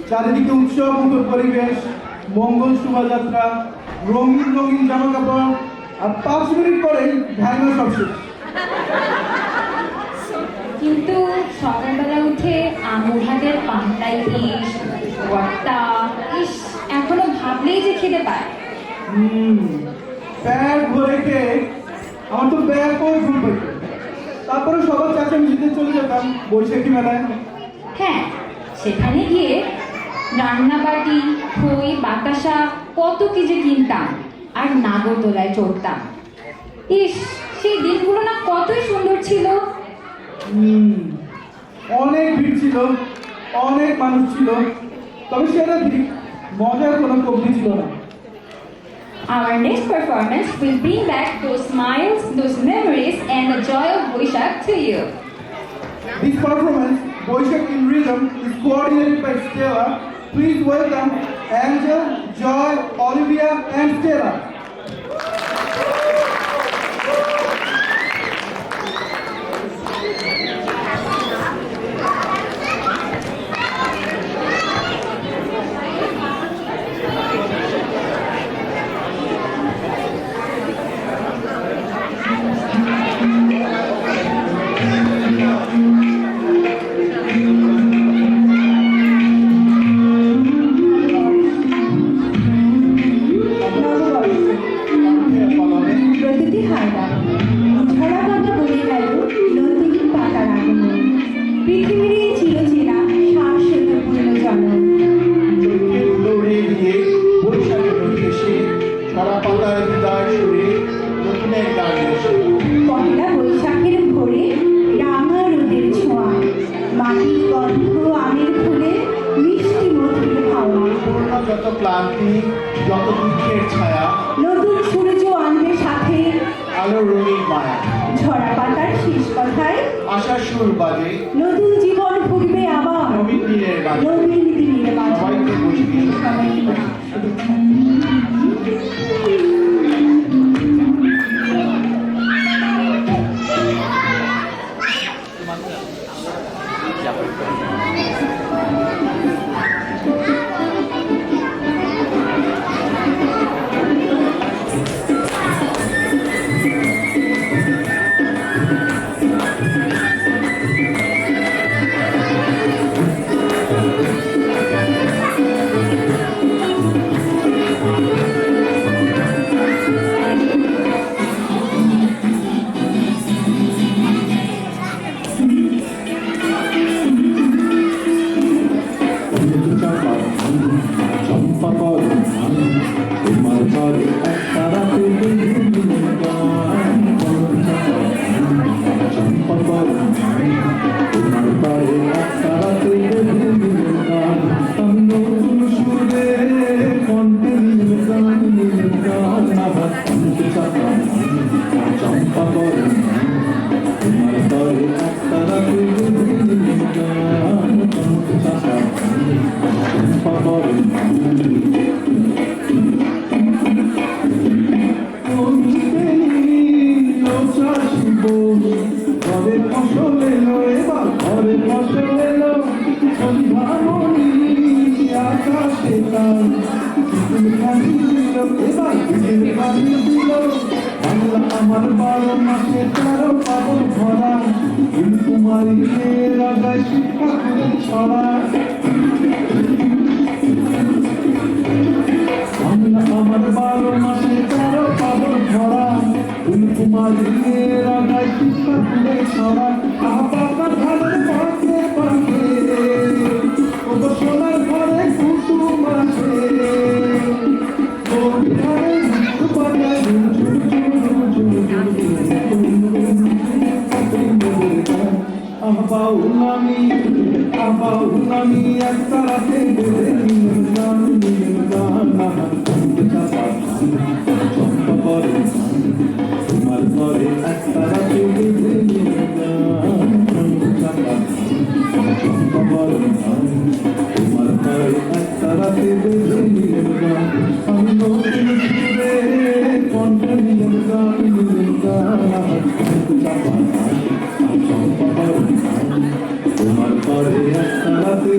চারিদিকে উৎসব মুখর পরিবেশ, মঙ্গল শোভাযাত্রা, রঙিন রঙিন জামা কাপড়, আর 5 মিনিট পরেই ঢাইনা সব শেষ। কিন্তু সকালবেলা উঠে আমুধাদের পান্তাই ইস ওয়াক্তা ইস এখনো ভাবলেই যে খেতে পায়। প্যাট ভরে খেয়ে আমার তো ব্যাপক ঘুম পেত। তারপরে সবার চাচামিচিতে চলে যেতাম বৈশাখী মেলায়। হ্যাঁ, সেখানে গিয়ে রান্নাবাটি, খই, বাতাসা কত কি যে কিনতাম আর নাগরদোলায় চড়তাম। ইস, সেই দিনগুলো না কতই সুন্দর ছিল। অনেক ভিড় ছিল, অনেক মানুষ ছিল, তবে সেটা ঠিক মজার কোনো কমতি ছিল না। Our next performance will bring back those smiles, those memories, and the joy of Boishakh to you. This performance, Boishakh in Rhythm, is coordinated by Stella. Please welcome Angel, Joy, Olivia, and Stella. যত ক্লান্তি, যত দুঃখের ছায়া, নতুন সূর্য আনবে সাথে আলোর রঙিন মায়া, ঝরা পাতার শেষ কথায় আশার সুর বাজে, নতুন জীবন ফুটবে আবার নবীন দিনের বাজে। নবীন দিনের মাঝে। সবাইকে বসিয়ে সবাইকে বসিয়ে। আমার 12 মাসে 13 পাগল ভরা কুমারী মেয়েরা গায় শিক্ষা করে ছড়া। আমার 12 মাসে 13 পাগল ভরা কুমারী মেয়েরা গায় শিক্ষা করে ছড়া। বাবা ঘরের পাশে পাশে সোনার ঘরে কুটুম আছে আবাউলামি একটা রাতে তোমার ঘরে একটা রাতে তোমার ঘরে একটা রাতে আমি নতুন সুরে কণ্ঠ নিয়ে গান তোমার ঘরে একটা রাতে